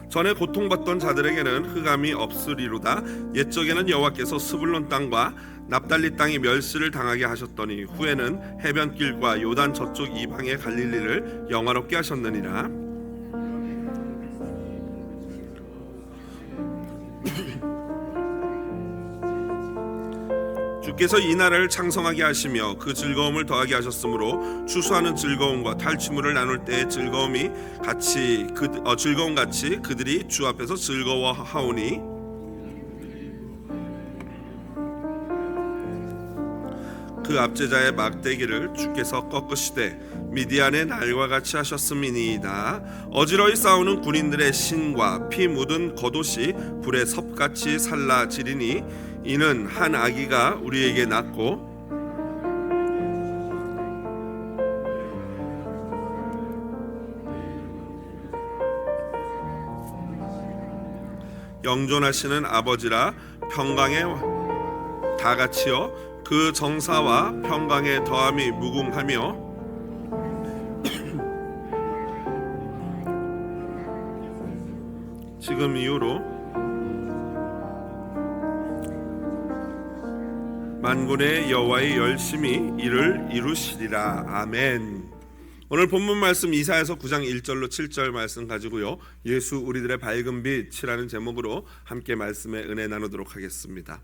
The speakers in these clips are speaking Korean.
전에 고통받던 자들에게는 흑암이 없으리로다. 옛적에는 여호와께서 스불론 땅과 납달리 땅에 멸시를 당하게 하셨더니 후에는 해변길과 요단 저쪽 이방의 갈릴리를 영화롭게 하셨느니라. 주께서 이 나라를 창성하게 하시며 그 즐거움을 더하게 하셨으므로 추수하는 즐거움과 탈취물을 나눌 때의 즐거움 같이 그들이 주 앞에서 즐거워하오니 그 압제자의 막대기를 주께서 꺾으시되 미디안의 날과 같이 하셨음이니이다. 어지러이 싸우는 군인들의 신과 피 묻은 겉옷이 불에 섭같이 살라지리니 이는 한 아기가 우리에게 낳고 영존하시는 아버지라 평강에 다같이요 그 정사와 평강의 더함이 무궁하며 지금 이후로 만군의 여호와의 열심히 이를 이루시리라. 아멘. 오늘 본문 말씀 이사야서 9장 1절로 7절 말씀 가지고요 예수 우리들의 밝은 빛이라는 제목으로 함께 말씀의 은혜 나누도록 하겠습니다.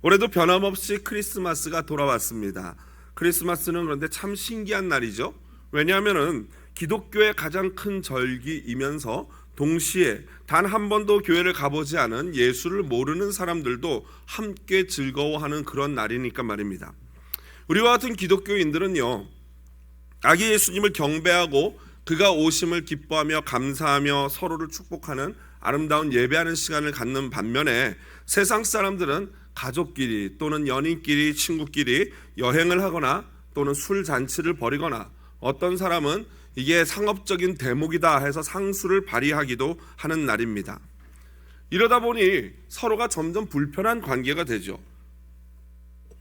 올해도 변함없이 크리스마스가 돌아왔습니다. 크리스마스는 그런데 참 신기한 날이죠. 왜냐하면 기독교의 가장 큰 절기이면서 동시에 단 한 번도 교회를 가보지 않은 예수를 모르는 사람들도 함께 즐거워하는 그런 날이니까 말입니다. 우리와 같은 기독교인들은요 아기 예수님을 경배하고 그가 오심을 기뻐하며 감사하며 서로를 축복하는 아름다운 예배하는 시간을 갖는 반면에 세상 사람들은 가족끼리 또는 연인끼리 친구끼리 여행을 하거나 또는 술 잔치를 벌이거나 어떤 사람은 이게 상업적인 대목이다 해서 상수를 발휘하기도 하는 날입니다. 이러다 보니 서로가 점점 불편한 관계가 되죠.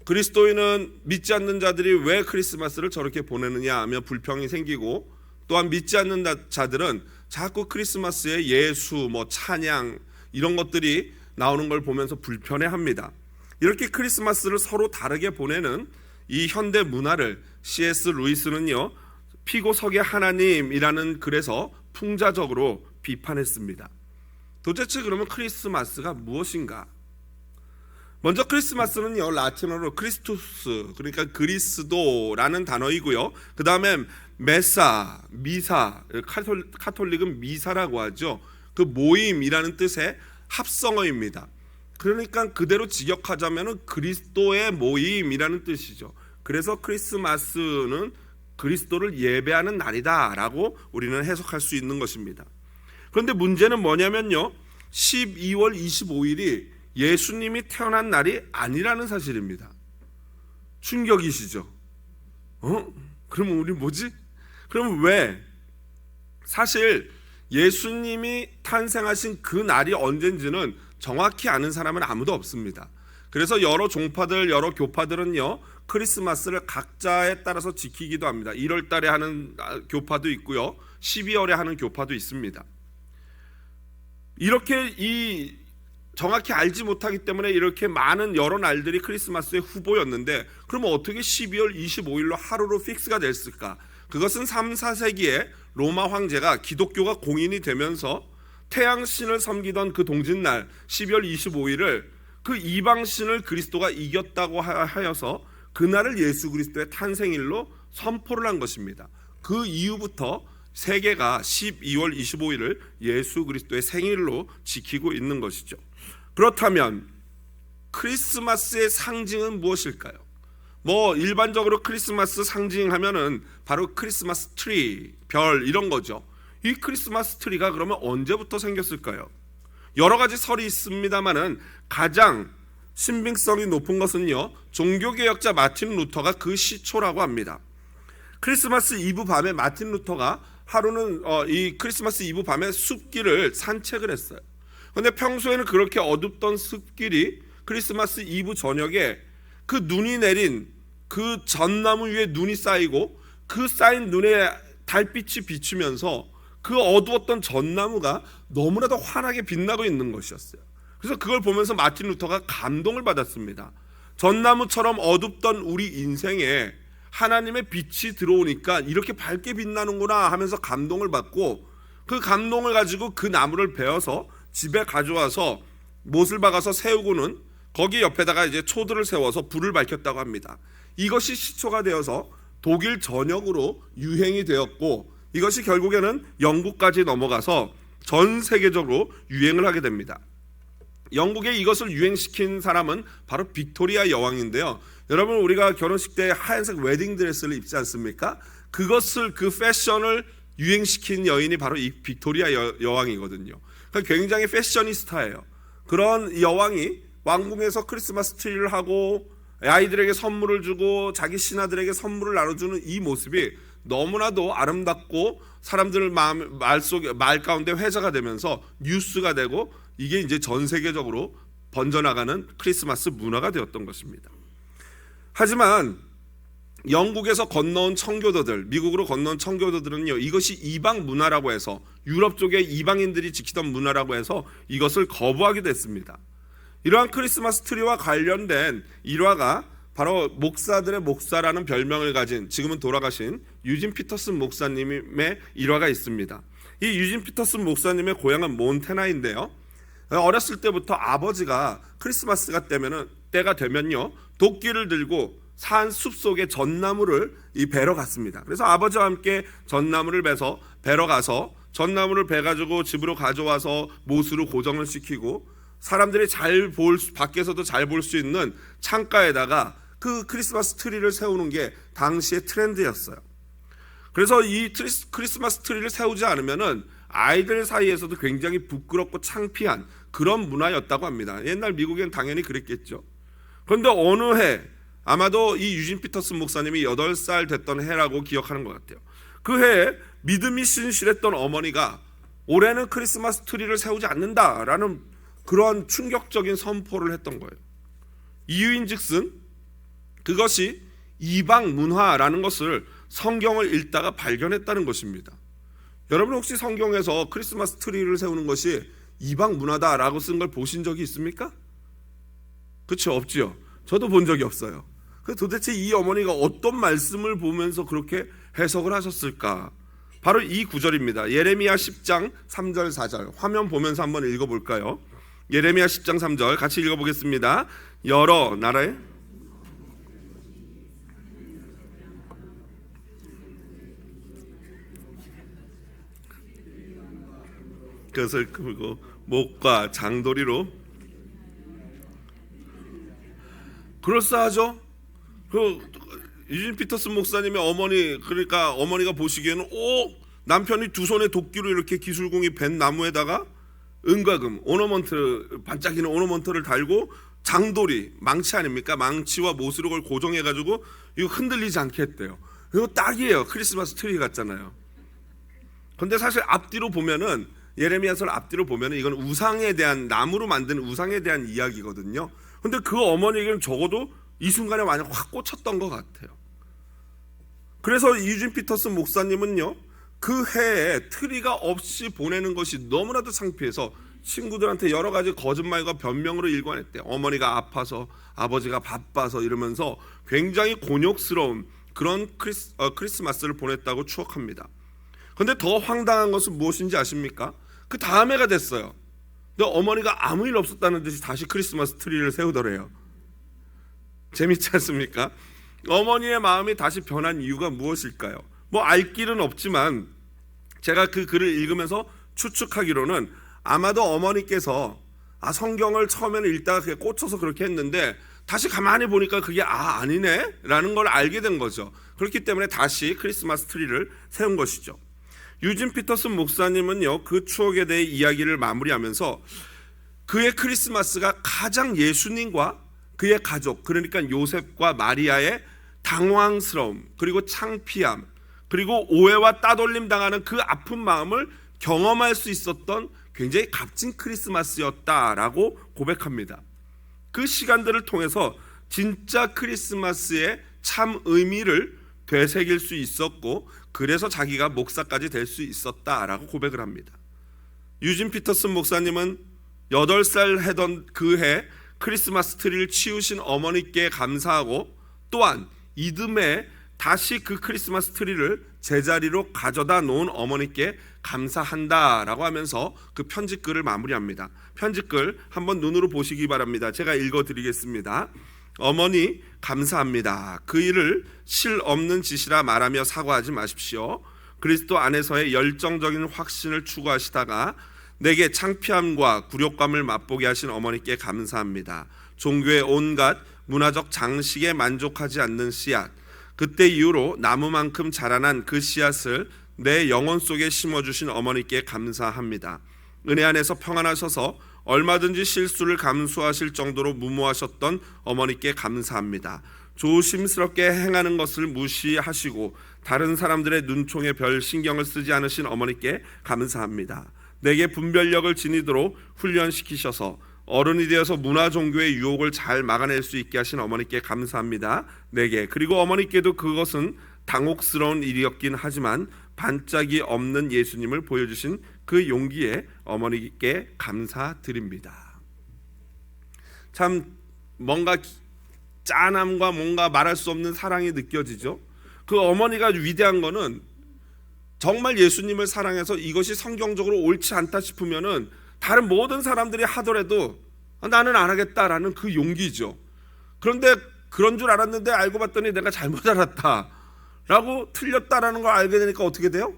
그리스도인은 믿지 않는 자들이 왜 크리스마스를 저렇게 보내느냐 하며 불평이 생기고 또한 믿지 않는 자들은 자꾸 크리스마스에 예수, 찬양 이런 것들이 나오는 걸 보면서 불편해합니다. 이렇게 크리스마스를 서로 다르게 보내는 이 현대 문화를 C.S. 루이스는요 피고 석의 하나님이라는 글에서 풍자적으로 비판했습니다. 도대체 그러면 크리스마스가 무엇인가? 먼저 크리스마스는요 라틴어로 크리스투스 그러니까 그리스도라는 단어이고요. 그 다음에 메사, 미사, 카톨릭은 미사라고 하죠. 그 모임이라는 뜻의 합성어입니다. 그러니까 그대로 직역하자면 그리스도의 모임이라는 뜻이죠. 그래서 크리스마스는 그리스도를 예배하는 날이다라고 우리는 해석할 수 있는 것입니다. 그런데 문제는 뭐냐면요 12월 25일이 예수님이 태어난 날이 아니라는 사실입니다. 충격이시죠? 그러면 우리 뭐지? 그럼 왜? 사실 예수님이 탄생하신 그 날이 언젠지는 정확히 아는 사람은 아무도 없습니다. 그래서 여러 종파들, 여러 교파들은요 크리스마스를 각자에 따라서 지키기도 합니다. 1월 달에 하는 교파도 있고요 12월에 하는 교파도 있습니다. 이렇게 정확히 알지 못하기 때문에 이렇게 많은 여러 날들이 크리스마스의 후보였는데 그러면 어떻게 12월 25일로 하루로 픽스가 됐을까? 그것은 3, 4세기에 로마 황제가 기독교가 공인이 되면서 태양신을 섬기던 그 동짓날 12월 25일을 그 이방신을 그리스도가 이겼다고 하여서 그날을 예수 그리스도의 탄생일로 선포를 한 것입니다. 그 이후부터 세계가 12월 25일을 예수 그리스도의 생일로 지키고 있는 것이죠. 그렇다면 크리스마스의 상징은 무엇일까요? 일반적으로 크리스마스 상징하면은 바로 크리스마스 트리, 별 이런 거죠. 이 크리스마스 트리가 그러면 언제부터 생겼을까요? 여러 가지 설이 있습니다만은 가장 신빙성이 높은 것은요 종교개혁자 마틴 루터가 그 시초라고 합니다. 크리스마스 이브 밤에 마틴 루터가 하루는 이 크리스마스 이브 밤에 숲길을 산책을 했어요. 그런데 평소에는 그렇게 어둡던 숲길이 크리스마스 이브 저녁에 그 눈이 내린 그 전나무 위에 눈이 쌓이고 그 쌓인 눈에 달빛이 비추면서 그 어두웠던 전나무가 너무나도 환하게 빛나고 있는 것이었어요. 그래서 그걸 보면서 마틴 루터가 감동을 받았습니다. 전나무처럼 어둡던 우리 인생에 하나님의 빛이 들어오니까 이렇게 밝게 빛나는구나 하면서 감동을 받고, 그 감동을 가지고 그 나무를 베어서 집에 가져와서 못을 박아서 세우고는 거기 옆에다가 이제 초들을 세워서 불을 밝혔다고 합니다. 이것이 시초가 되어서 독일 전역으로 유행이 되었고, 이것이 결국에는 영국까지 넘어가서 전 세계적으로 유행을 하게 됩니다. 영국에 이것을 유행시킨 사람은 바로 빅토리아 여왕인데요. 여러분, 우리가 결혼식 때 하얀색 웨딩드레스를 입지 않습니까? 그 패션을 유행시킨 여인이 바로 이 빅토리아 여왕이거든요. 그러니까 굉장히 패셔니스타예요. 그런 여왕이 왕궁에서 크리스마스 트리를 하고 아이들에게 선물을 주고 자기 신하들에게 선물을 나눠주는 이 모습이 너무나도 아름답고 사람들 말 가운데 회자가 되면서 뉴스가 되고, 이게 이제 전 세계적으로 번져나가는 크리스마스 문화가 되었던 것입니다. 하지만 영국에서 건너온 청교도들, 미국으로 건너온 청교도들은요, 이것이 이방 문화라고 해서, 유럽 쪽에 이방인들이 지키던 문화라고 해서 이것을 거부하기도 했습니다. 이러한 크리스마스 트리와 관련된 일화가 바로 목사들의 목사라는 별명을 가진 지금은 돌아가신 유진 피터슨 목사님의 일화가 있습니다. 이 유진 피터슨 목사님의 고향은 몬테나인데요, 어렸을 때부터 아버지가 크리스마스가 때가 되면요, 도끼를 들고 산 숲속에 전나무를 베러 갔습니다. 그래서 아버지와 함께 전나무를 베러 가서 전나무를 베가지고 집으로 가져와서 못으로 고정을 시키고, 사람들이 밖에서도 잘 볼 수 있는 창가에다가 그 크리스마스 트리를 세우는 게 당시의 트렌드였어요. 그래서 이 크리스마스 트리를 세우지 않으면은 아이들 사이에서도 굉장히 부끄럽고 창피한 그런 문화였다고 합니다. 옛날 미국엔 당연히 그랬겠죠. 그런데 어느 해, 아마도 이 유진 피터슨 목사님이 8살 됐던 해라고 기억하는 것 같아요. 그 해에 믿음이 신실했던 어머니가 올해는 크리스마스 트리를 세우지 않는다라는 그런 충격적인 선포를 했던 거예요. 이유인즉슨 그것이 이방 문화라는 것을 성경을 읽다가 발견했다는 것입니다. 여러분, 혹시 성경에서 크리스마스 트리를 세우는 것이 이방 문화다라고 쓴 걸 보신 적이 있습니까? 그렇죠, 없지요. 저도 본 적이 없어요. 도대체 이 어머니가 어떤 말씀을 보면서 그렇게 해석을 하셨을까? 바로 이 구절입니다. 예레미야 10장 3절 4절 화면 보면서 한번 읽어볼까요? 예레미야 10장 3절 같이 읽어보겠습니다. 여러 나라의 그것을 끌고 목과 장도리로, 그럴싸하죠? 유진 피터슨 목사님의 어머니, 그러니까 어머니가 보시기에는 남편이 두 손에 도끼로 이렇게 기술공이 벤 나무에다가 은과금, 오너먼트, 반짝이는 오너먼트를 달고 장도리, 망치 아닙니까? 망치와 못으로 그걸 고정해가지고 이거 흔들리지 않게 했대요. 이거 딱이에요. 크리스마스 트리 같잖아요. 근데 사실 앞뒤로 보면은, 예레미야서를 앞뒤로 보면은 이건 우상에 대한, 나무로 만든 우상에 대한 이야기거든요. 근데 그 어머니에게는 적어도 이 순간에 완전 확 꽂혔던 것 같아요. 그래서 유진 피터슨 목사님은요, 그 해에 트리가 없이 보내는 것이 너무나도 창피해서 친구들한테 여러 가지 거짓말과 변명으로 일관했대요. 어머니가 아파서, 아버지가 바빠서 이러면서 굉장히 곤욕스러운 그런 크리스마스를 보냈다고 추억합니다. 그런데 더 황당한 것은 무엇인지 아십니까? 그 다음 해가 됐어요. 근데 어머니가 아무 일 없었다는 듯이 다시 크리스마스 트리를 세우더래요. 재밌지 않습니까? 어머니의 마음이 다시 변한 이유가 무엇일까요? 알 길은 없지만 제가 그 글을 읽으면서 추측하기로는 아마도 어머니께서 성경을 처음에는 읽다가 그게 꽂혀서 그렇게 했는데 다시 가만히 보니까 그게 아니네 라는 걸 알게 된 거죠. 그렇기 때문에 다시 크리스마스 트리를 세운 것이죠. 유진 피터슨 목사님은요, 그 추억에 대해 이야기를 마무리하면서 그의 크리스마스가 가장 예수님과 그의 가족, 그러니까 요셉과 마리아의 당황스러움, 그리고 창피함, 그리고 오해와 따돌림 당하는 그 아픈 마음을 경험할 수 있었던 굉장히 값진 크리스마스였다라고 고백합니다. 그 시간들을 통해서 진짜 크리스마스의 참 의미를 되새길 수 있었고 그래서 자기가 목사까지 될 수 있었다라고 고백을 합니다. 유진 피터슨 목사님은 8살 해던 그 해 크리스마스 트리를 치우신 어머니께 감사하고 또한 이듬해 다시 그 크리스마스 트리를 제자리로 가져다 놓은 어머니께 감사한다라고 하면서 그 편지글을 마무리합니다. 편지글 한번 눈으로 보시기 바랍니다. 제가 읽어드리겠습니다. 어머니 감사합니다. 그 일을 실 없는 짓이라 말하며 사과하지 마십시오. 그리스도 안에서의 열정적인 확신을 추구하시다가 내게 창피함과 굴욕감을 맛보게 하신 어머니께 감사합니다. 종교의 온갖 문화적 장식에 만족하지 않는 씨앗, 그때 이후로 나무만큼 자라난 그 씨앗을 내 영혼 속에 심어주신 어머니께 감사합니다. 은혜 안에서 평안하셔서 얼마든지 실수를 감수하실 정도로 무모하셨던 어머니께 감사합니다. 조심스럽게 행하는 것을 무시하시고 다른 사람들의 눈총에 별 신경을 쓰지 않으신 어머니께 감사합니다. 내게 분별력을 지니도록 훈련시키셔서 어른이 되어서 문화 종교의 유혹을 잘 막아낼 수 있게 하신 어머니께 감사합니다. 내게 그리고 어머니께도 그것은 당혹스러운 일이었긴 하지만 반짝이 없는 예수님을 보여주신 그 용기에 어머니께 감사드립니다. 참 뭔가 짠함과 뭔가 말할 수 없는 사랑이 느껴지죠. 그 어머니가 위대한 거는 정말 예수님을 사랑해서 이것이 성경적으로 옳지 않다 싶으면은 다른 모든 사람들이 하더라도 나는 안 하겠다라는 그 용기죠. 그런데 그런 줄 알았는데 알고 봤더니 내가 잘못 알았다라고 틀렸다라는 걸 알게 되니까 어떻게 돼요?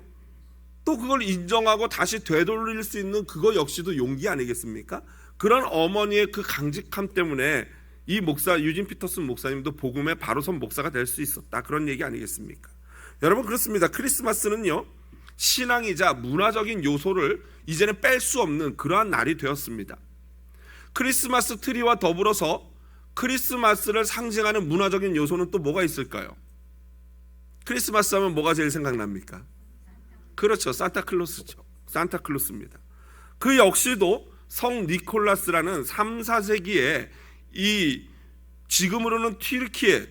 또 그걸 인정하고 다시 되돌릴 수 있는 그거 역시도 용기 아니겠습니까? 그런 어머니의 그 강직함 때문에 이 목사 유진 피터슨 목사님도 복음의 바로 선 목사가 될 수 있었다, 그런 얘기 아니겠습니까? 여러분 그렇습니다. 크리스마스는요 신앙이자 문화적인 요소를 이제는 뺄 수 없는 그러한 날이 되었습니다. 크리스마스 트리와 더불어서 크리스마스를 상징하는 문화적인 요소는 또 뭐가 있을까요? 크리스마스 하면 뭐가 제일 생각납니까? 그렇죠, 산타클로스죠. 산타클로스입니다. 그 역시도 성 니콜라스라는 3, 4세기에 이 지금으로는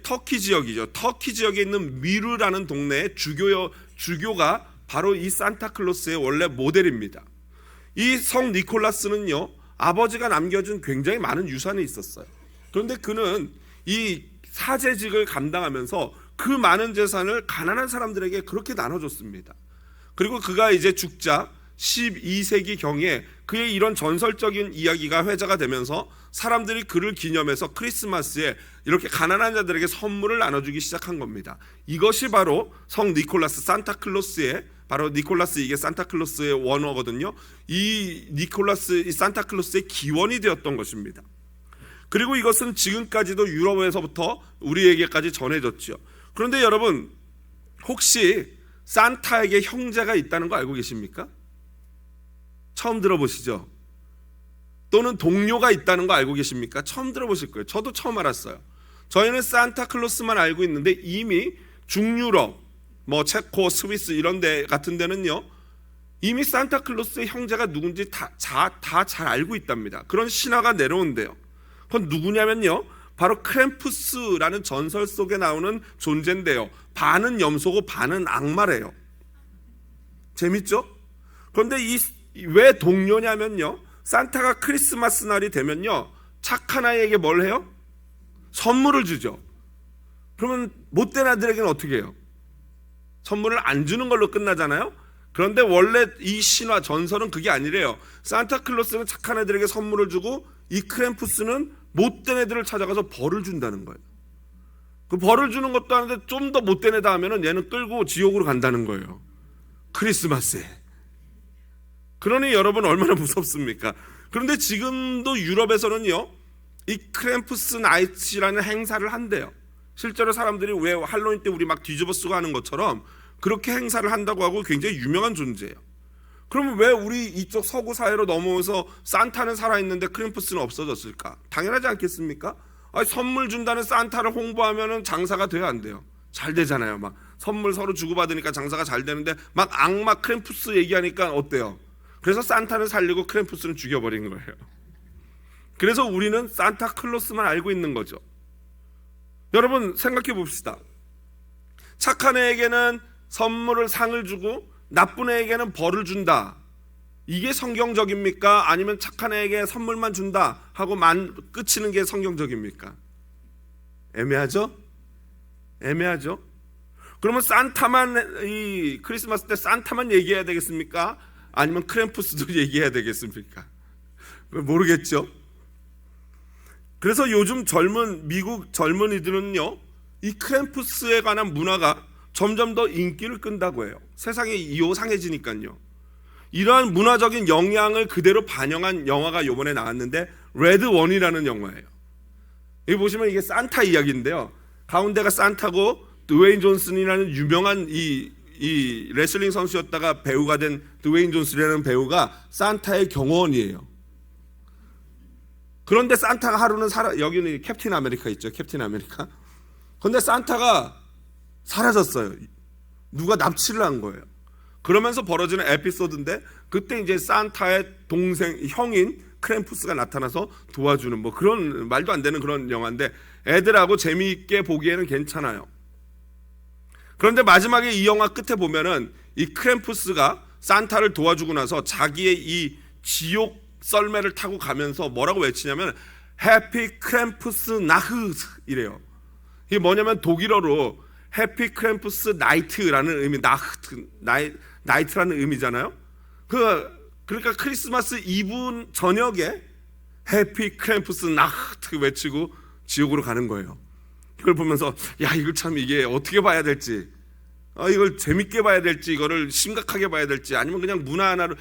터키 지역이죠. 터키 지역에 있는 미르라는 동네의 주교가 바로 이 산타클로스의 원래 모델입니다. 이 성 니콜라스는요 아버지가 남겨준 굉장히 많은 유산이 있었어요. 그런데 그는 이 사제직을 감당하면서 그 많은 재산을 가난한 사람들에게 그렇게 나눠줬습니다. 그리고 그가 이제 죽자 12세기 경에 그의 이런 전설적인 이야기가 회자가 되면서 사람들이 그를 기념해서 크리스마스에 이렇게 가난한 자들에게 선물을 나눠주기 시작한 겁니다. 이것이 바로 성 니콜라스 산타클로스의 바로 니콜라스, 이게 산타클로스의 원어거든요. 이 니콜라스, 이 산타클로스의 기원이 되었던 것입니다. 그리고 이것은 지금까지도 유럽에서부터 우리에게까지 전해졌죠. 그런데 여러분 혹시 산타에게 형제가 있다는 거 알고 계십니까? 처음 들어보시죠? 또는 동료가 있다는 거 알고 계십니까? 처음 들어보실 거예요. 저도 처음 알았어요. 저희는 산타클로스만 알고 있는데 이미 중유럽, 체코, 스위스 이런 데 같은 데는요 이미 산타클로스의 형제가 누군지 다 잘 알고 있답니다. 그런 신화가 내려온대요. 그건 누구냐면요 바로 크램푸스라는 전설 속에 나오는 존재인데요, 반은 염소고 반은 악마래요. 재밌죠? 그런데 왜 동료냐면요 산타가 크리스마스 날이 되면요 착한 아이에게 뭘 해요? 선물을 주죠. 그러면 못된 아들에게는 어떻게 해요? 선물을 안 주는 걸로 끝나잖아요. 그런데 원래 이 신화 전설은 그게 아니래요. 산타클로스는 착한 애들에게 선물을 주고 이 크램푸스는 못된 애들을 찾아가서 벌을 준다는 거예요. 그 벌을 주는 것도 하는데 좀 더 못된 애다 하면은 얘는 끌고 지옥으로 간다는 거예요. 크리스마스에. 그러니 여러분 얼마나 무섭습니까? 그런데 지금도 유럽에서는요 이 크램푸스 나이츠라는 행사를 한대요. 실제로 사람들이 왜 할로윈 때 우리 막 뒤집어 쓰고 하는 것처럼 그렇게 행사를 한다고 하고 굉장히 유명한 존재예요. 그러면 왜 우리 이쪽 서구 사회로 넘어오면서 산타는 살아있는데 크램푸스는 없어졌을까? 당연하지 않겠습니까? 선물 준다는 산타를 홍보하면 장사가 돼야 안 돼요? 잘 되잖아요. 막 선물 서로 주고받으니까 장사가 잘 되는데 막 악마 크램푸스 얘기하니까 어때요? 그래서 산타는 살리고 크램푸스는 죽여버린 거예요. 그래서 우리는 산타클로스만 알고 있는 거죠. 여러분 생각해 봅시다. 착한 애에게는 선물을 상을 주고 나쁜 애에게는 벌을 준다. 이게 성경적입니까? 아니면 착한 애에게 선물만 준다 하고 끝이는 게 성경적입니까? 애매하죠? 애매하죠? 그러면 산타만, 이 크리스마스 때 산타만 얘기해야 되겠습니까? 아니면 크램푸스도 얘기해야 되겠습니까? 모르겠죠? 그래서 요즘 미국 젊은이들은요, 이 크램푸스에 관한 문화가 점점 더 인기를 끈다고 해요. 세상이 이호상해지니까요. 이러한 문화적인 영향을 그대로 반영한 영화가 이번에 나왔는데 레드 원이라는 영화예요. 여기 보시면 이게 산타 이야기인데요. 가운데가 산타고 드웨인 존슨이라는 유명한 이 레슬링 선수였다가 배우가 된 드웨인 존슨이라는 배우가 산타의 경호원이에요. 그런데 산타가 하루는 여기는 캡틴 아메리카 있죠. 캡틴 아메리카. 그런데 산타가 사라졌어요. 누가 납치를 한 거예요. 그러면서 벌어지는 에피소드인데 그때 이제 산타의 형인 크램푸스가 나타나서 도와주는 뭐 그런 말도 안 되는 그런 영화인데 애들하고 재미있게 보기에는 괜찮아요. 그런데 마지막에 이 영화 끝에 보면은 이 크램푸스가 산타를 도와주고 나서 자기의 이 지옥 썰매를 타고 가면서 뭐라고 외치냐면 해피 크램푸스 나흐 이래요. 이게 뭐냐면 독일어로 해피 크램푸스 나이트라는 의미, 나이트라는 의미잖아요. 그러니까 크리스마스 이브 저녁에 해피 크램푸스 나흐트 외치고 지옥으로 가는 거예요. 이걸 보면서 야, 이걸 참 이게 어떻게 봐야 될지, 이걸 재밌게 봐야 될지, 이거를 심각하게 봐야 될지, 아니면 그냥 문화 하나로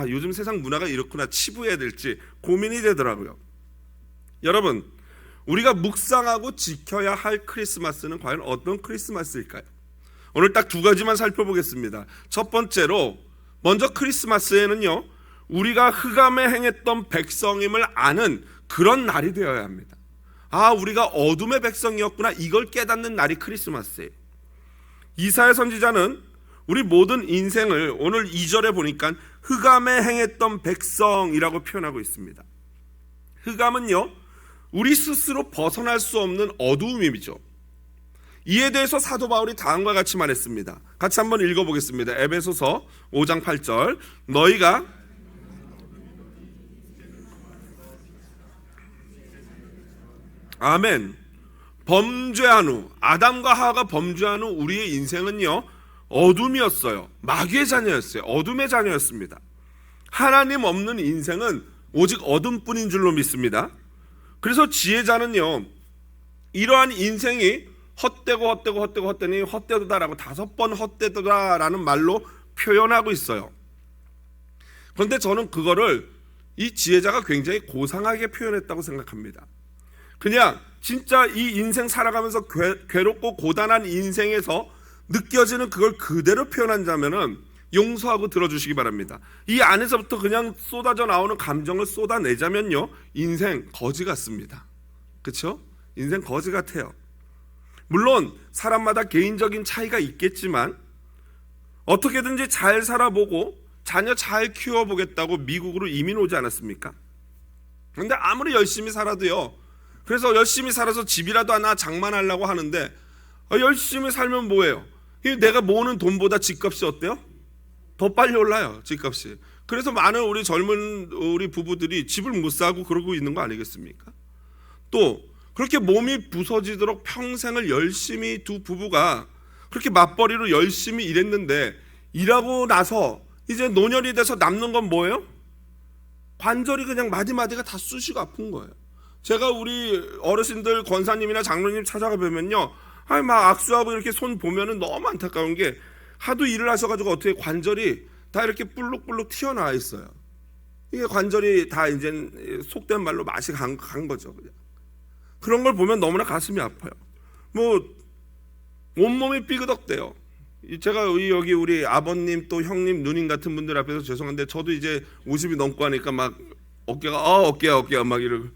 요즘 세상 문화가 이렇구나 치부해야 될지 고민이 되더라고요. 여러분, 우리가 묵상하고 지켜야 할 크리스마스는 과연 어떤 크리스마스일까요? 오늘 딱 두 가지만 살펴보겠습니다. 첫 번째로, 먼저 크리스마스에는요, 우리가 흑암에 행했던 백성임을 아는 그런 날이 되어야 합니다. 우리가 어둠의 백성이었구나, 이걸 깨닫는 날이 크리스마스예요. 이사야 선지자는 우리 모든 인생을 오늘 2절에 보니까 흑암에 행했던 백성이라고 표현하고 있습니다. 흑암은요, 우리 스스로 벗어날 수 없는 어두움이죠. 이에 대해서 사도 바울이 다음과 같이 말했습니다. 같이 한번 읽어보겠습니다. 에베소서 5장 8절. 너희가 아멘. 범죄한 후, 아담과 하와가 범죄한 후 우리의 인생은요, 어둠이었어요. 마귀의 자녀였어요. 어둠의 자녀였습니다. 하나님 없는 인생은 오직 어둠뿐인 줄로 믿습니다. 그래서 지혜자는요, 이러한 인생이 헛되니 헛되도다라고 5번 헛되도다라는 말로 표현하고 있어요. 그런데 저는 그거를 이 지혜자가 굉장히 고상하게 표현했다고 생각합니다. 그냥 진짜 이 인생 살아가면서 괴롭고 고단한 인생에서 느껴지는 그걸 그대로 표현한다면은 용서하고 들어주시기 바랍니다. 이 안에서부터 그냥 쏟아져 나오는 감정을 쏟아내자면요, 인생 거지 같습니다. 그렇죠? 인생 거지 같아요. 물론 사람마다 개인적인 차이가 있겠지만 어떻게든지 잘 살아보고 자녀 잘 키워보겠다고 미국으로 이민 오지 않았습니까? 그런데 아무리 열심히 살아도요, 그래서 열심히 살아서 집이라도 하나 장만하려고 하는데 열심히 살면 뭐예요? 내가 모으는 돈보다 집값이 어때요? 더 빨리 올라요, 집값이. 그래서 많은 우리 젊은 우리 부부들이 집을 못 사고 그러고 있는 거 아니겠습니까? 또 그렇게 몸이 부서지도록 평생을 열심히 두 부부가 그렇게 맞벌이로 열심히 일했는데 일하고 나서 이제 노년이 돼서 남는 건 뭐예요? 관절이 그냥 마디마디가 다 쑤시고 아픈 거예요. 제가 우리 어르신들 권사님이나 장로님 찾아가 보면요, 막 악수하고 이렇게 손 보면은 너무 안타까운 게 하도 일을 하셔가지고 어떻게 관절이 다 이렇게 불룩불룩 튀어나와 있어요. 이게 관절이 다 이제 속된 말로 맛이 간 거죠. 그냥. 그런 걸 보면 너무나 가슴이 아파요. 뭐 온몸이 삐그덕대요. 제가 여기 우리 아버님 또 형님 누님 같은 분들 앞에서 죄송한데 저도 이제 50이 넘고 하니까 막 어깨가 막 이러고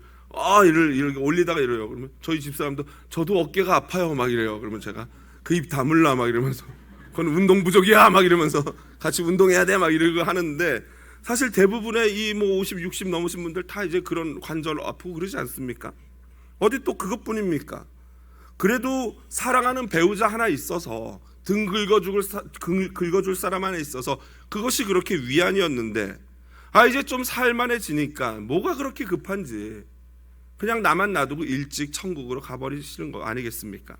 이렇게 올리다가 이래요. 그러면 저희 집사람도 저도 어깨가 아파요 막 이래요. 그러면 제가 그 입 다물라 막 이러면서 그건 운동 부족이야 막 이러면서 같이 운동해야 돼 막 이러고 하는데, 사실 대부분의 이 뭐 50, 60 넘으신 분들 다 이제 그런 관절 아프고 그러지 않습니까? 어디 또 그것뿐입니까? 그래도 사랑하는 배우자 하나 있어서 등 긁어줄 사람 하나 있어서 그것이 그렇게 위안이었는데 이제 좀 살만해지니까 뭐가 그렇게 급한지 그냥 나만 놔두고 일찍 천국으로 가버리시는 거 아니겠습니까?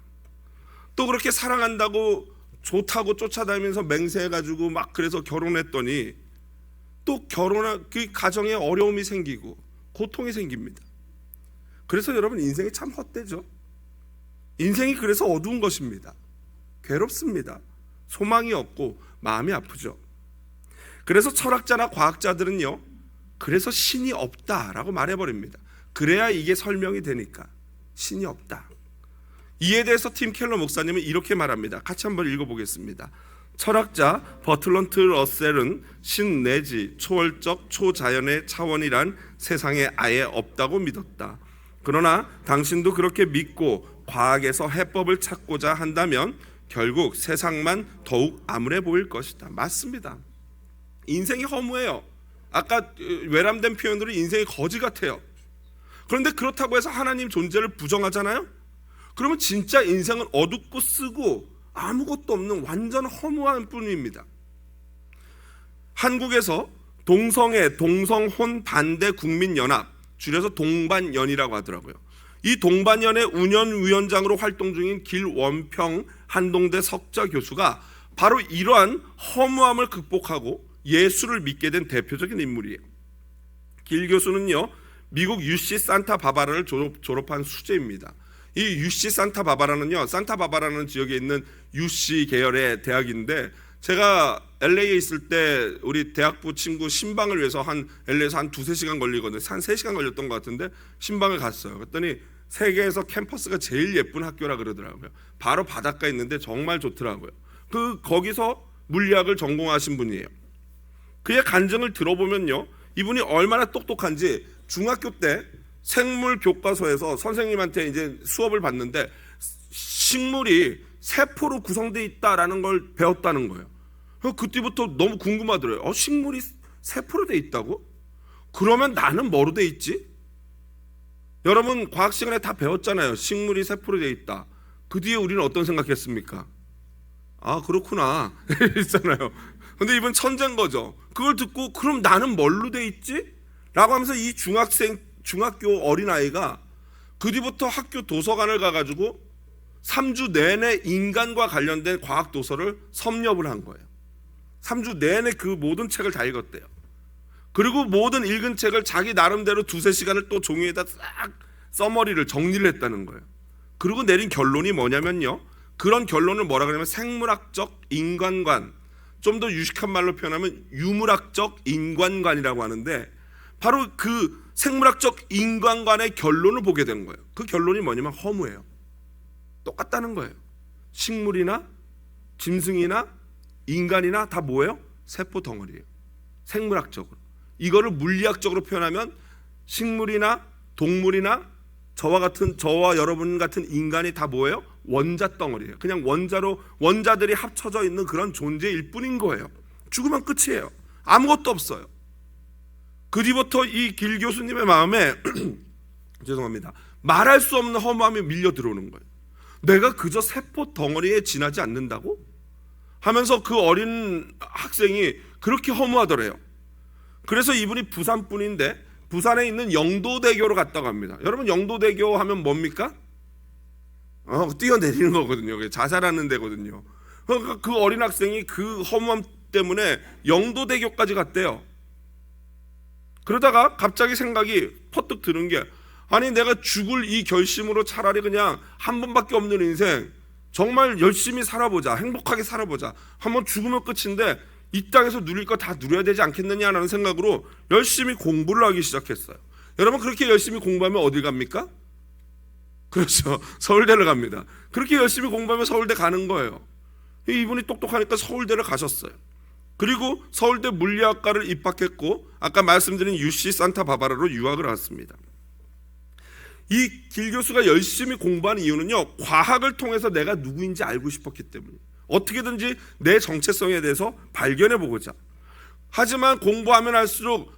또 그렇게 사랑한다고 좋다고 쫓아다니면서 맹세해가지고 막 그래서 결혼했더니 또 그 가정에 어려움이 생기고 고통이 생깁니다. 그래서 여러분 인생이 참 헛되죠. 인생이 그래서 어두운 것입니다. 괴롭습니다. 소망이 없고 마음이 아프죠. 그래서 철학자나 과학자들은요, 그래서 신이 없다라고 말해버립니다. 그래야 이게 설명이 되니까. 신이 없다. 이에 대해서 팀 켈러 목사님은 이렇게 말합니다. 같이 한번 읽어보겠습니다. 철학자 버틀런트 러셀은 신 내지 초월적 초자연의 차원이란 세상에 아예 없다고 믿었다. 그러나 당신도 그렇게 믿고 과학에서 해법을 찾고자 한다면 결국 세상만 더욱 암울해 보일 것이다. 맞습니다. 인생이 허무해요. 아까 외람된 표현으로 인생이 거지 같아요. 그런데 그렇다고 해서 하나님 존재를 부정하잖아요? 그러면 진짜 인생은 어둡고 쓰고 아무것도 없는 완전 허무한 뿐입니다. 한국에서 동성애, 동성혼 반대 국민연합, 줄여서 동반연이라고 하더라고요. 이 동반연의 운영위원장으로 활동 중인 길원평 한동대 석좌 교수가 바로 이러한 허무함을 극복하고 예수를 믿게 된 대표적인 인물이에요. 길 교수는요, 미국 UC 산타바바라를 졸업한 수재입니다. 이 UC 산타바바라는요, 산타바바라는 지역에 있는 UC 계열의 대학인데, 제가 LA에 있을 때 우리 대학부 친구 신방을 위해서 LA에서 한 2-3시간 걸리거든요. 한 3시간 걸렸던 것 같은데 신방을 갔어요. 그랬더니 세계에서 캠퍼스가 제일 예쁜 학교라 그러더라고요. 바로 바닷가에 있는데 정말 좋더라고요. 거기서 물리학을 전공하신 분이에요. 그의 간증을 들어보면요, 이분이 얼마나 똑똑한지 중학교 때 생물 교과서에서 선생님한테 이제 수업을 받는데 식물이 세포로 구성되어 있다라는 걸 배웠다는 거예요. 그때부터 너무 궁금하더래요. 식물이 세포로 되어 있다고? 그러면 나는 뭐로 되어 있지? 여러분 과학 시간에 다 배웠잖아요. 식물이 세포로 되어 있다. 그 뒤에 우리는 어떤 생각했습니까? 그렇구나 있잖아요. 근데 이번 천재인 거죠. 그걸 듣고 그럼 나는 뭘로 돼 있지? 라고 하면서 이 중학교 어린아이가 그 뒤부터 학교 도서관을 가가지고 3주 내내 인간과 관련된 과학 도서를 섭렵을 한 거예요. 3주 내내 그 모든 책을 다 읽었대요. 그리고 모든 읽은 책을 자기 나름대로 2-3시간을 또 종이에다 싹 써머리를 정리를 했다는 거예요. 그리고 내린 결론이 뭐냐면요, 그런 결론을 뭐라 그러냐면 생물학적 인간관, 좀 더 유식한 말로 표현하면 유물학적 인간관이라고 하는데, 바로 그 생물학적 인간관의 결론을 보게 된 거예요. 그 결론이 뭐냐면 허무예요. 똑같다는 거예요. 식물이나 짐승이나 인간이나 다 뭐예요? 세포 덩어리예요. 생물학적으로. 이거를 물리학적으로 표현하면 식물이나 동물이나 저와 여러분 같은 인간이 다 뭐예요? 원자 덩어리예요. 그냥 원자들이 합쳐져 있는 그런 존재일 뿐인 거예요. 죽으면 끝이에요. 아무것도 없어요. 그 뒤부터 이 길 교수님의 마음에 죄송합니다. 말할 수 없는 허무함이 밀려 들어오는 거예요. 내가 그저 세포 덩어리에 지나지 않는다고? 하면서 그 어린 학생이 그렇게 허무하더래요. 그래서 이분이 부산 분인데 부산에 있는 영도대교로 갔다고 합니다. 여러분 영도대교 하면 뭡니까? 뛰어내리는 거거든요. 자살하는 데거든요. 그 어린 학생이 그 허무함 때문에 영도대교까지 갔대요. 그러다가 갑자기 생각이 퍼뜩 드는 게, 아니 내가 죽을 이 결심으로 차라리 그냥 한 번밖에 없는 인생 정말 열심히 살아보자, 행복하게 살아보자, 한번 죽으면 끝인데 이 땅에서 누릴 거 다 누려야 되지 않겠느냐라는 생각으로 열심히 공부를 하기 시작했어요. 여러분 그렇게 열심히 공부하면 어디 갑니까? 그렇죠, 서울대를 갑니다. 그렇게 열심히 공부하면 서울대 가는 거예요. 이분이 똑똑하니까 서울대를 가셨어요. 그리고 서울대 물리학과를 입학했고 아까 말씀드린 UC 산타바바라로 유학을 왔습니다. 이 길 교수가 열심히 공부한 이유는요, 과학을 통해서 내가 누구인지 알고 싶었기 때문이에요. 어떻게든지 내 정체성에 대해서 발견해 보고자. 하지만 공부하면 할수록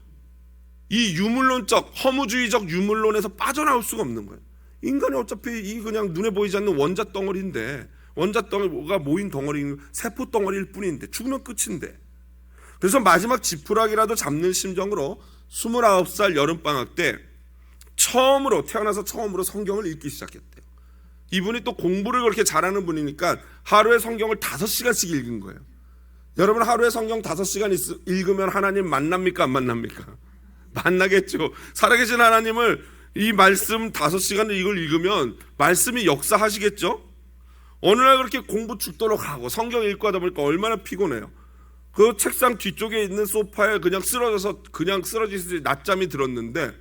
이 유물론적, 허무주의적 유물론에서 빠져나올 수가 없는 거예요. 인간이 어차피 이 그냥 눈에 보이지 않는 원자 덩어리인데, 원자 덩어리가 모인 덩어리는 세포 덩어리일 뿐인데 죽으면 끝인데. 그래서 마지막 지푸라기라도 잡는 심정으로 29살 여름방학 때 태어나서 처음으로 성경을 읽기 시작했대요. 이분이 또 공부를 그렇게 잘하는 분이니까 하루에 성경을 5시간씩 읽은 거예요. 여러분, 하루에 성경 5시간 읽으면 하나님 만납니까 안 만납니까? 만나겠죠. 살아계신 하나님을 이 말씀 5시간을 이걸 읽으면 말씀이 역사하시겠죠. 어느 날 그렇게 공부 죽도록 하고 성경 읽고 하다 보니까 얼마나 피곤해요. 그 책상 뒤쪽에 있는 소파에 그냥 쓰러져서 낮잠이 들었는데,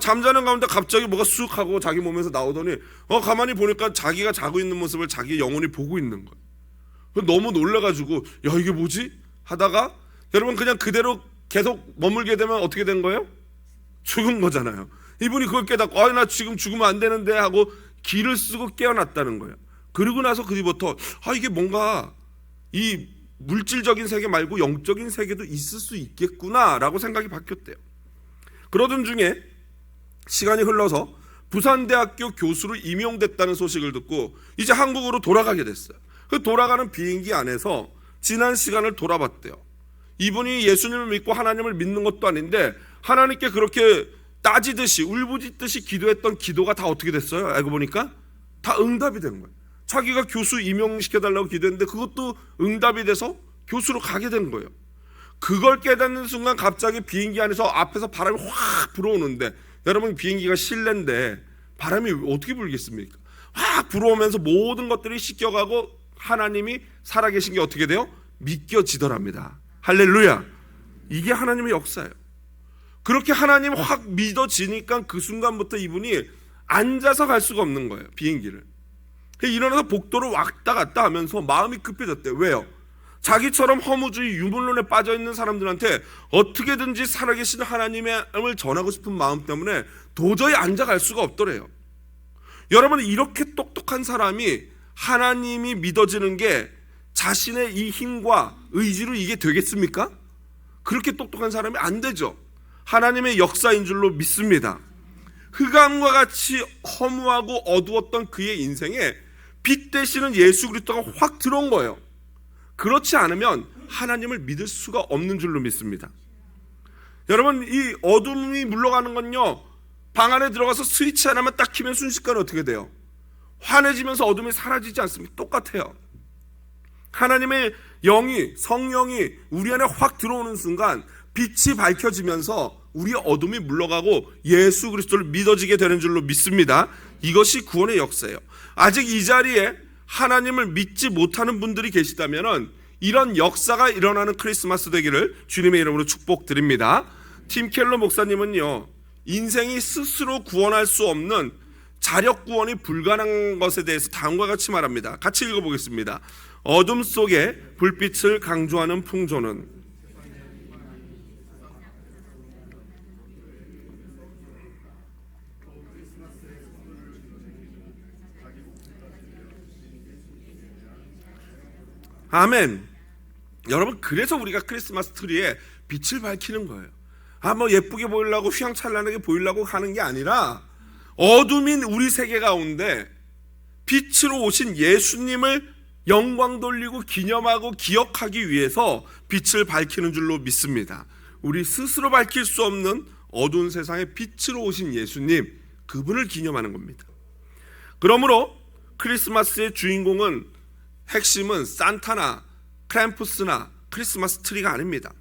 잠자는 가운데 갑자기 뭐가 쑥 하고 자기 몸에서 나오더니 가만히 보니까 자기가 자고 있는 모습을 자기 영혼이 보고 있는 거예요. 너무 놀라가지고 야, 이게 뭐지? 하다가 여러분, 그냥 그대로 계속 머물게 되면 어떻게 된 거예요? 죽은 거잖아요. 이분이 그걸 깨닫고 나 지금 죽으면 안 되는데 하고 기를 쓰고 깨어났다는 거예요. 그리고 나서 그 뒤부터 이게 뭔가 이 물질적인 세계 말고 영적인 세계도 있을 수 있겠구나라고 생각이 바뀌었대요. 그러던 중에 시간이 흘러서 부산대학교 교수로 임용됐다는 소식을 듣고 이제 한국으로 돌아가게 됐어요. 그 돌아가는 비행기 안에서 지난 시간을 돌아봤대요. 이분이 예수님을 믿고 하나님을 믿는 것도 아닌데 하나님께 그렇게 따지듯이 울부짖듯이 기도했던 기도가 다 어떻게 됐어요? 알고 보니까 다 응답이 된 거예요. 자기가 교수 임용시켜달라고 기도했는데 그것도 응답이 돼서 교수로 가게 된 거예요. 그걸 깨닫는 순간 갑자기 비행기 안에서 앞에서 바람이 확 불어오는데, 여러분, 비행기가 실내인데 바람이 어떻게 불겠습니까? 확 불어오면서 모든 것들이 씻겨가고 하나님이 살아계신 게 어떻게 돼요? 믿겨지더랍니다. 할렐루야. 이게 하나님의 역사예요. 그렇게 하나님 확 믿어지니까 그 순간부터 이분이 앉아서 갈 수가 없는 거예요, 비행기를. 일어나서 복도를 왔다 갔다 하면서 마음이 급해졌대요. 왜요? 자기처럼 허무주의 유물론에 빠져있는 사람들한테 어떻게든지 살아계신 하나님을 전하고 싶은 마음 때문에 도저히 앉아갈 수가 없더래요. 여러분, 이렇게 똑똑한 사람이 하나님이 믿어지는 게 자신의 이 힘과 의지로 이게 되겠습니까? 그렇게 똑똑한 사람이 안 되죠. 하나님의 역사인 줄로 믿습니다. 흑암과 같이 허무하고 어두웠던 그의 인생에 빛 되시는 예수 그리스도가 확 들어온 거예요. 그렇지 않으면 하나님을 믿을 수가 없는 줄로 믿습니다. 여러분, 이 어둠이 물러가는 건요, 방 안에 들어가서 스위치 하나만 딱 키면 순식간에 어떻게 돼요? 환해지면서 어둠이 사라지지 않습니까? 똑같아요. 하나님의 영이, 성령이 우리 안에 확 들어오는 순간 빛이 밝혀지면서 우리의 어둠이 물러가고 예수 그리스도를 믿어지게 되는 줄로 믿습니다. 이것이 구원의 역사예요. 아직 이 자리에 하나님을 믿지 못하는 분들이 계시다면 이런 역사가 일어나는 크리스마스 되기를 주님의 이름으로 축복드립니다. 팀 켈러 목사님은요, 인생이 스스로 구원할 수 없는 자력 구원이 불가능한 것에 대해서 다음과 같이 말합니다. 같이 읽어보겠습니다. 어둠 속에 불빛을 강조하는 풍조는 아멘. 여러분, 그래서 우리가 크리스마스 트리에 빛을 밝히는 거예요. 뭐 예쁘게 보이려고 휘황찬란하게 보이려고 하는 게 아니라 어둠인 우리 세계 가운데 빛으로 오신 예수님을 영광 돌리고 기념하고 기억하기 위해서 빛을 밝히는 줄로 믿습니다. 우리 스스로 밝힐 수 없는 어두운 세상에 빛으로 오신 예수님, 그분을 기념하는 겁니다. 그러므로 크리스마스의 주인공은, 핵심은 산타나 크램푸스나 크리스마스 트리가 아닙니다.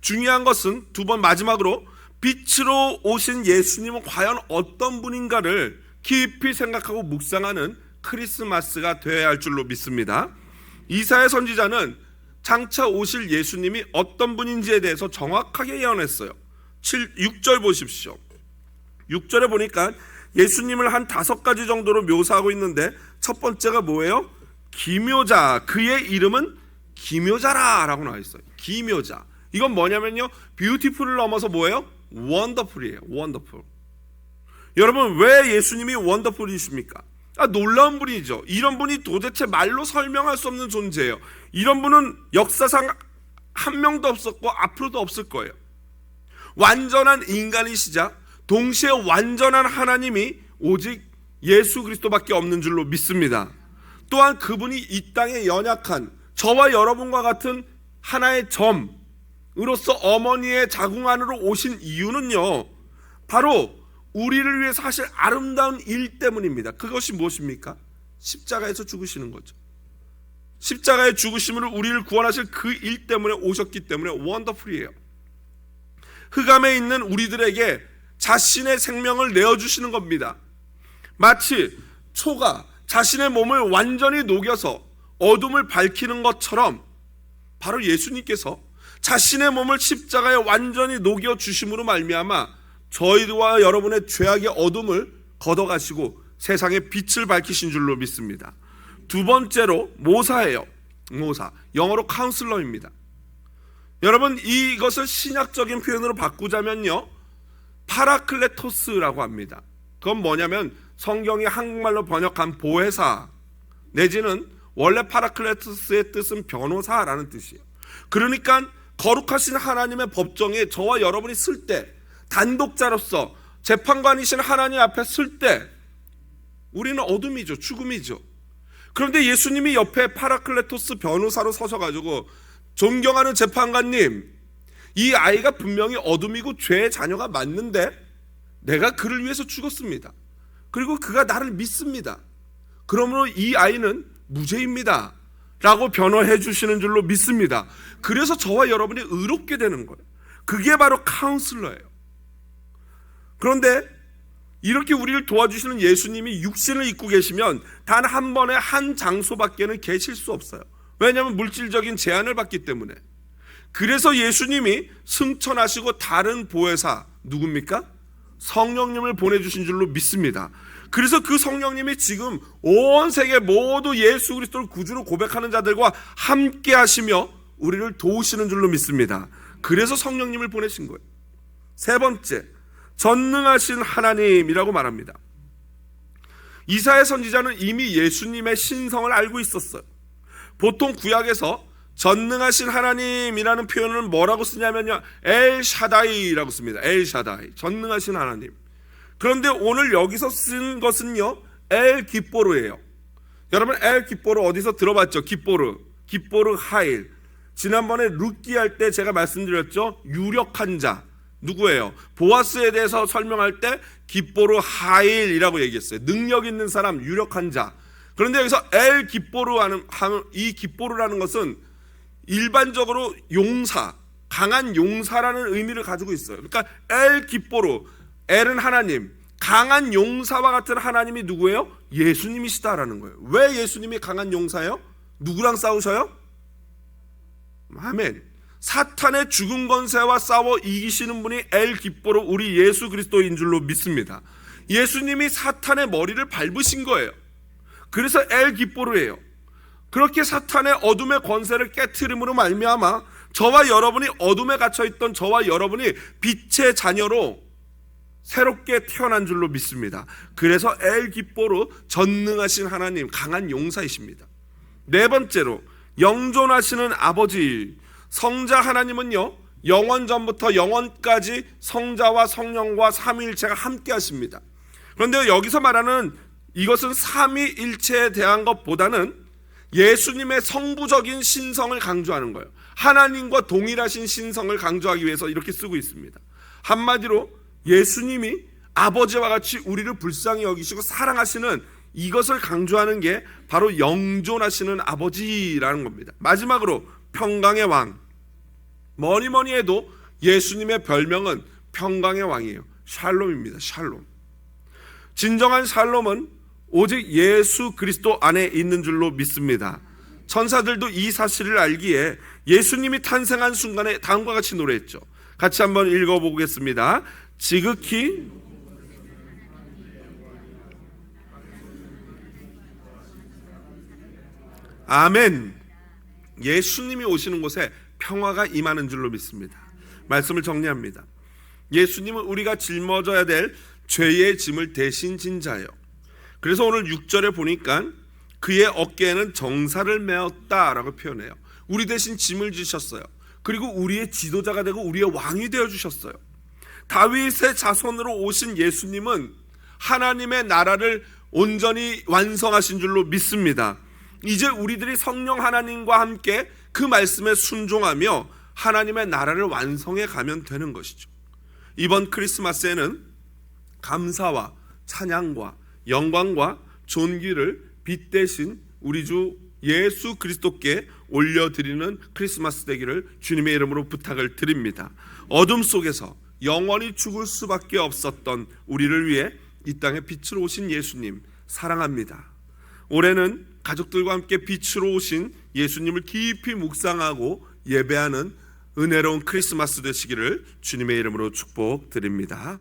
중요한 것은 두 번 마지막으로 빛으로 오신 예수님은 과연 어떤 분인가를 깊이 생각하고 묵상하는 크리스마스가 되어야 할 줄로 믿습니다. 이사야 선지자는 장차 오실 예수님이 어떤 분인지에 대해서 정확하게 예언했어요. 6절 보십시오. 6절에 보니까 예수님을 한 5가지 정도로 묘사하고 있는데, 첫 번째가 뭐예요? 기묘자, 그의 이름은 기묘자라 라고 나와 있어요. 기묘자. 이건 뭐냐면요, 뷰티풀을 넘어서 뭐예요? 원더풀이에요. 원더풀. 여러분, 왜 예수님이 원더풀이십니까? 놀라운 분이죠. 이런 분이 도대체 말로 설명할 수 없는 존재예요. 이런 분은 역사상 한 명도 없었고 앞으로도 없을 거예요. 완전한 인간이시자 동시에 완전한 하나님이 오직 예수 그리스도밖에 없는 줄로 믿습니다. 또한 그분이 이 땅에 연약한 저와 여러분과 같은 하나의 점으로서 어머니의 자궁 안으로 오신 이유는요, 바로 우리를 위해서 하실 아름다운 일 때문입니다. 그것이 무엇입니까? 십자가에서 죽으시는 거죠. 십자가의 죽으심으로 우리를 구원하실 그 일 때문에 오셨기 때문에 원더풀이에요. 흑암에 있는 우리들에게 자신의 생명을 내어주시는 겁니다. 마치 초가 자신의 몸을 완전히 녹여서 어둠을 밝히는 것처럼 바로 예수님께서 자신의 몸을 십자가에 완전히 녹여주심으로 말미암아 저희와 여러분의 죄악의 어둠을 걷어가시고 세상에 빛을 밝히신 줄로 믿습니다. 두 번째로 모사예요. 모사, 영어로 카운슬러입니다. 여러분, 이것을 신약적인 표현으로 바꾸자면요, 파라클레토스라고 합니다. 그건 뭐냐면 성경이 한국말로 번역한 보혜사 내지는 원래 파라클레토스의 뜻은 변호사라는 뜻이에요. 그러니까 거룩하신 하나님의 법정에 저와 여러분이 쓸 때, 단독자로서 재판관이신 하나님 앞에 쓸 때 우리는 어둠이죠, 죽음이죠. 그런데 예수님이 옆에 파라클레토스 변호사로 서셔가지고, 존경하는 재판관님, 이 아이가 분명히 어둠이고 죄의 자녀가 맞는데 내가 그를 위해서 죽었습니다. 그리고 그가 나를 믿습니다. 그러므로 이 아이는 무죄입니다 라고 변호해 주시는 줄로 믿습니다. 그래서 저와 여러분이 의롭게 되는 거예요. 그게 바로 카운슬러예요. 그런데 이렇게 우리를 도와주시는 예수님이 육신을 입고 계시면 단 한 번에 한 장소밖에는 계실 수 없어요. 왜냐하면 물질적인 제한을 받기 때문에. 그래서 예수님이 승천하시고 다른 보혜사, 누굽니까? 성령님을 보내주신 줄로 믿습니다. 그래서 그 성령님이 지금 온 세계 모두 예수 그리스도를 구주로 고백하는 자들과 함께 하시며 우리를 도우시는 줄로 믿습니다. 그래서 성령님을 보내신 거예요. 세 번째, 전능하신 하나님이라고 말합니다. 이사야 선지자는 이미 예수님의 신성을 알고 있었어요. 보통 구약에서 전능하신 하나님이라는 표현을 뭐라고 쓰냐면요, 엘샤다이라고 씁니다. 엘샤다이, 전능하신 하나님. 그런데 오늘 여기서 쓴 것은요, 엘기뽀르예요. 여러분, 엘기뽀르 어디서 들어봤죠? 기뽀르 하일. 지난번에 룻기 할 때 제가 말씀드렸죠, 유력한 자 누구예요? 보아스에 대해서 설명할 때 기뽀르 하일이라고 얘기했어요. 능력 있는 사람, 유력한 자. 그런데 여기서 엘기뽀르라는 이 기뽀르라는 것은 일반적으로 용사, 강한 용사라는 의미를 가지고 있어요. 그러니까 엘기뽀르, 엘은 하나님, 강한 용사와 같은 하나님이 누구예요? 예수님이시다라는 거예요. 왜 예수님이 강한 용사예요? 누구랑 싸우셔요? 아멘. 사탄의 죽은 권세와 싸워 이기시는 분이 엘기뽀르, 우리 예수 그리스도인 줄로 믿습니다. 예수님이 사탄의 머리를 밟으신 거예요. 그래서 엘기뽀르예요. 그렇게 사탄의 어둠의 권세를 깨트림으로 말미암아 저와 여러분이 어둠에 갇혀있던 저와 여러분이 빛의 자녀로 새롭게 태어난 줄로 믿습니다. 그래서 엘기뽀르, 전능하신 하나님, 강한 용사이십니다. 네 번째로, 영존하시는 아버지. 성자 하나님은요, 영원 전부터 영원까지 성자와 성령과 삼위일체가 함께 하십니다. 그런데 여기서 말하는 이것은 삼위일체에 대한 것보다는 예수님의 성부적인 신성을 강조하는 거예요. 하나님과 동일하신 신성을 강조하기 위해서 이렇게 쓰고 있습니다. 한마디로 예수님이 아버지와 같이 우리를 불쌍히 여기시고 사랑하시는 이것을 강조하는 게 바로 영존하시는 아버지라는 겁니다. 마지막으로 평강의 왕. 뭐니 해도 예수님의 별명은 평강의 왕이에요. 샬롬입니다. 샬롬. 진정한 샬롬은 오직 예수 그리스도 안에 있는 줄로 믿습니다. 천사들도 이 사실을 알기에 예수님이 탄생한 순간에 다음과 같이 노래했죠. 같이 한번 읽어보겠습니다. 지극히 아멘. 예수님이 오시는 곳에 평화가 임하는 줄로 믿습니다. 말씀을 정리합니다. 예수님은 우리가 짊어져야 될 죄의 짐을 대신 진 자예요. 그래서 오늘 6절에 보니까 그의 어깨에는 정사를 메었다라고 표현해요. 우리 대신 짐을 지셨어요. 그리고 우리의 지도자가 되고 우리의 왕이 되어주셨어요. 다윗의 자손으로 오신 예수님은 하나님의 나라를 온전히 완성하신 줄로 믿습니다. 이제 우리들이 성령 하나님과 함께 그 말씀에 순종하며 하나님의 나라를 완성해 가면 되는 것이죠. 이번 크리스마스에는 감사와 찬양과 영광과 존귀를 빛대신 우리 주 예수 그리스도께 올려드리는 크리스마스 되기를 주님의 이름으로 부탁을 드립니다. 어둠 속에서 영원히 죽을 수밖에 없었던 우리를 위해 이 땅에 빛으로 오신 예수님 사랑합니다. 올해는 가족들과 함께 빛으로 오신 예수님을 깊이 묵상하고 예배하는 은혜로운 크리스마스 되시기를 주님의 이름으로 축복드립니다.